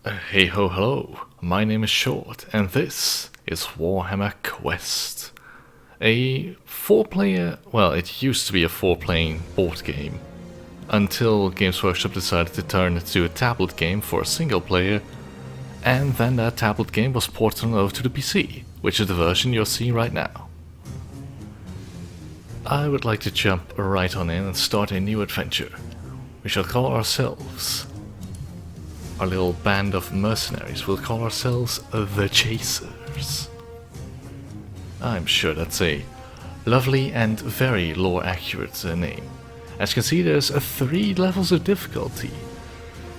Hey ho hello, my name is Short, and this is Warhammer Quest. A four-player, well, it used to be a four-playing board game, until Games Workshop decided to turn it to a tablet game for a single player, and then that tablet game was ported on over to the PC, which is the version you're seeing right now. I would like to jump right on in and start a new adventure. We shall call ourselves... Our little band of mercenaries will call ourselves the Chasers. I'm sure that's a lovely and very lore-accurate name. As you can see, there's 3 levels of difficulty.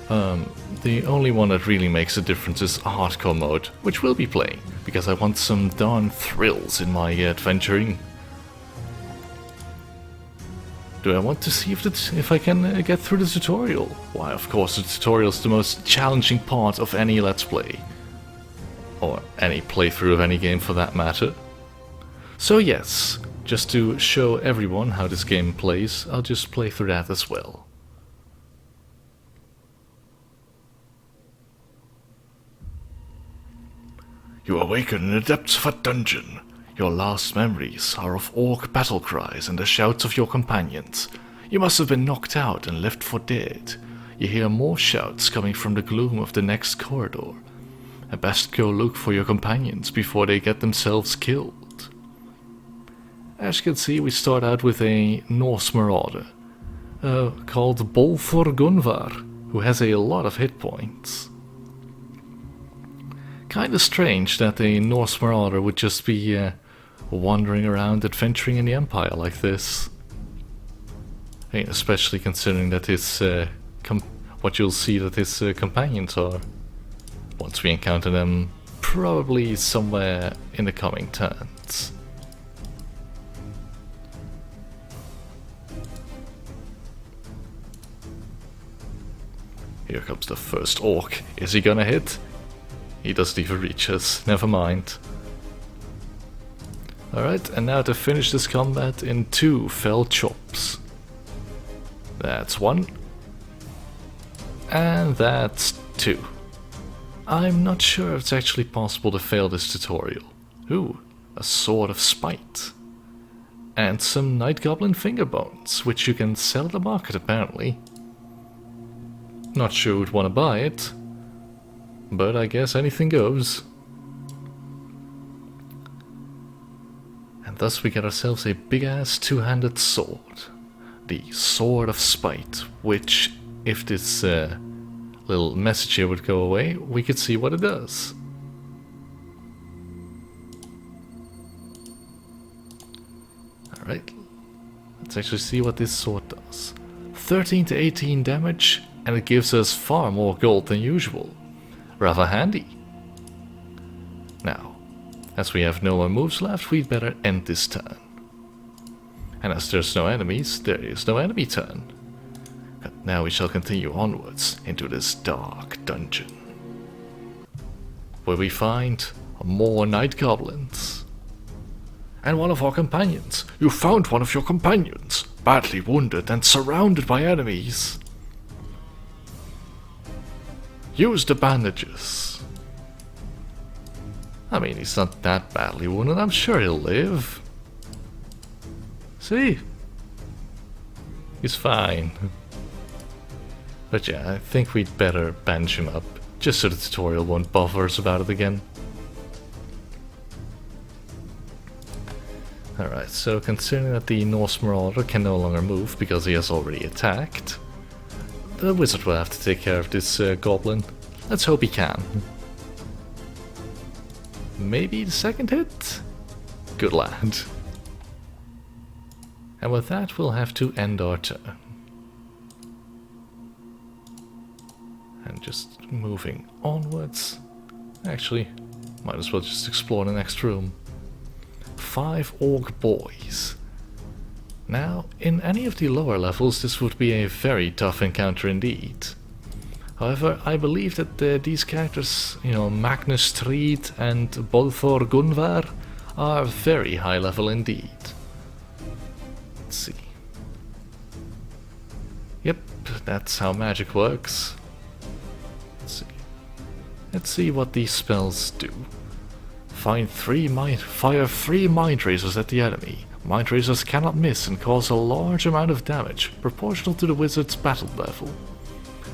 The only one that really makes a difference is hardcore mode, which we'll be playing, because I want some darn thrills in my adventuring. Do I want to see if I can get through the tutorial? Why, of course, the tutorial is the most challenging part of any Let's Play. Or any playthrough of any game for that matter. So yes, just to show everyone how this game plays, I'll just play through that as well. You awaken in the depths of a dungeon. Your last memories are of orc battle cries and the shouts of your companions. You must have been knocked out and left for dead. You hear more shouts coming from the gloom of the next corridor. And best go look for your companions before they get themselves killed. As you can see, we start out with a Norse marauder called Bolthor Gunvar, who has a lot of hit points. Kinda strange that a Norse marauder would just be wandering around adventuring in the Empire like this. Especially considering that his what you'll see that his companions are, once we encounter them, probably somewhere in the coming turns. Here comes the first orc. Is he gonna hit? He doesn't even reach us, never mind. Alright, and now to finish this combat in 2 fell chops. That's 1. And that's 2. I'm not sure if it's actually possible to fail this tutorial. Ooh, a Sword of Spite. And some Night Goblin finger bones, which you can sell at the market apparently. Not sure who'd want to buy it, but I guess anything goes. And thus we get ourselves a big-ass 2-handed sword. The Sword of Spite, which, if this little message here would go away, we could see what it does. Alright, let's actually see what this sword does. 13 to 18 damage, and it gives us far more gold than usual. Rather handy. Now, as we have no more moves left, we'd better end this turn. And as there's no enemies, there is no enemy turn. And now we shall continue onwards into this dark dungeon, where we find more night goblins. And one of our companions. You found one of your companions, badly wounded and surrounded by enemies. Use the bandages. I mean, he's not that badly wounded, I'm sure he'll live. See? He's fine. But yeah, I think we'd better bandage him up, just so the tutorial won't bother us about it again. Alright, so considering that the Norse Marauder can no longer move because he has already attacked, the wizard will have to take care of this goblin. Let's hope he can. Maybe the second hit? Good lad. And with that, we'll have to end our turn. And just moving onwards. Actually, might as well just explore the next room. 5 orc boys. Now, in any of the lower levels, this would be a very tough encounter indeed. However, I believe that these characters, Magnus Street and Bolthor Gunvar, are very high level indeed. Let's see. Yep, that's how magic works. Let's see. Let's see what these spells do. Fire 3 mind racers at the enemy. Mind racers cannot miss and cause a large amount of damage, proportional to the wizard's battle level.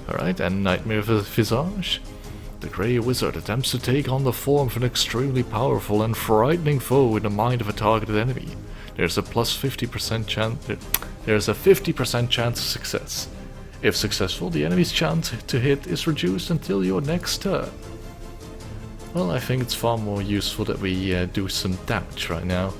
Alright, and Nightmare Visage. The Grey Wizard attempts to take on the form of an extremely powerful and frightening foe in the mind of a targeted enemy. There's a 50% chance of success. If successful, the enemy's chance to hit is reduced until your next turn. Well, I think it's far more useful that we do some damage right now.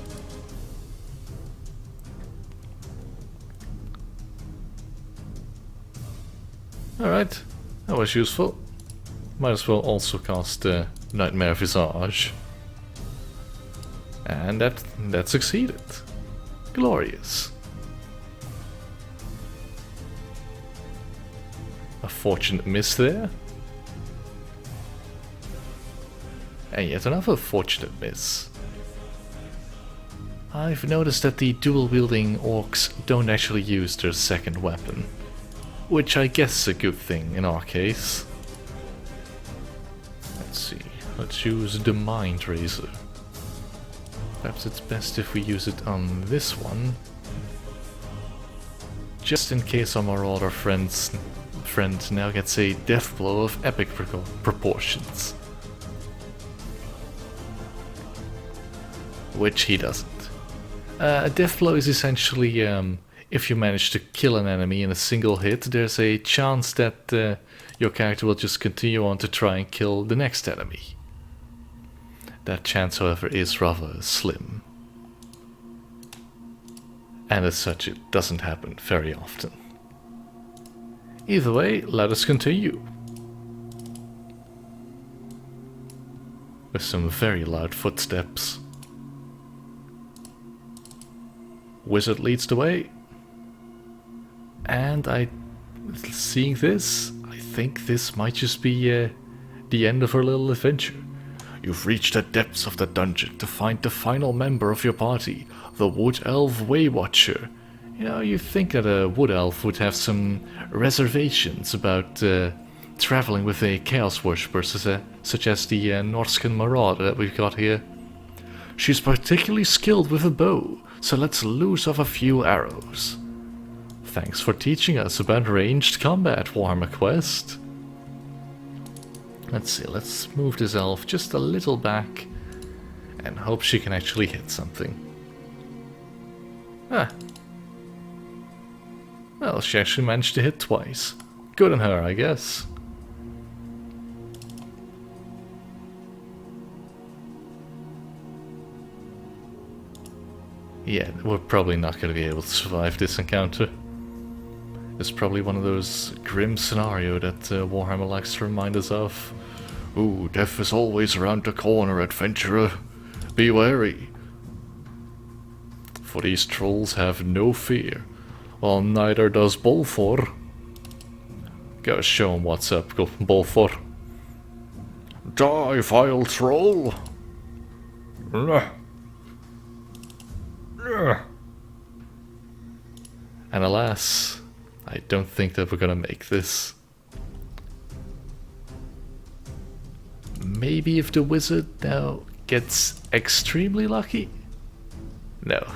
Alright, that was useful. Might as well also cast Nightmare Visage. And that succeeded. Glorious. A fortunate miss there. And yet another fortunate miss. I've noticed that the dual-wielding orcs don't actually use their second weapon. Which I guess is a good thing in our case. Let's see. Let's use the Mind Razor. Perhaps it's best if we use it on this one. Just in case our Marauder friend now gets a death blow of epic proportions. Which he doesn't. A death blow is essentially if you manage to kill an enemy in a single hit, there's a chance that your character will just continue on to try and kill the next enemy. That chance, however, is rather slim. And as such, it doesn't happen very often. Either way, let us continue. With some very loud footsteps. Wizard leads the way. And seeing this, I think this might just be the end of our little adventure. You've reached the depths of the dungeon to find the final member of your party, the Wood Elf Waywatcher. You know, you'd think that a Wood Elf would have some reservations about traveling with a Chaos Worshipper such as the Norscan Marauder that we've got here. She's particularly skilled with a bow, so let's loose off a few arrows. Thanks for teaching us about ranged combat, Warhammer Quest. Let's see, let's move this elf just a little back and hope she can actually hit something. Ah. Well, she actually managed to hit twice. Good on her, I guess. Yeah, we're probably not going to be able to survive this encounter. It's probably one of those grim scenarios that Warhammer likes to remind us of. Ooh, death is always around the corner, adventurer. Be wary. For these trolls have no fear, while neither does Bolfor. Gotta show him what's up, Bolfor. Die, vile troll! And alas, I don't think that we're gonna make this. Maybe if the wizard now gets extremely lucky? No.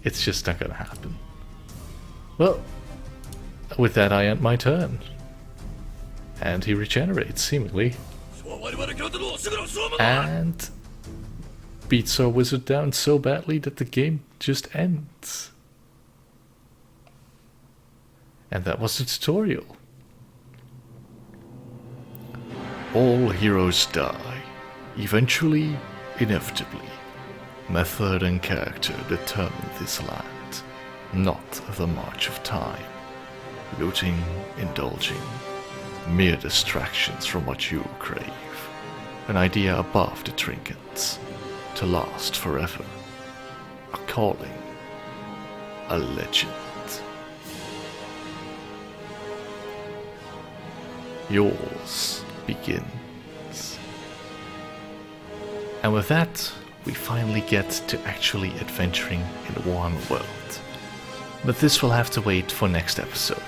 It's just not gonna happen. Well, with that I end my turn. And he regenerates, seemingly. And beats our wizard down so badly that the game just ends. And that was the tutorial. All heroes die. Eventually, inevitably. Method and character determine this land, not the march of time. Looting, indulging, mere distractions from what you crave. An idea above the trinkets, to last forever. A calling, a legend. Yours begins. And with that, we finally get to actually adventuring in the Warhammer world. But this will have to wait for next episode.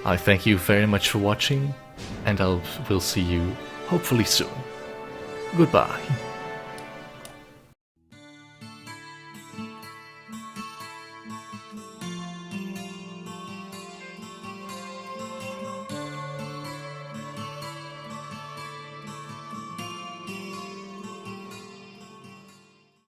I thank you very much for watching, and we'll see you hopefully soon. Goodbye.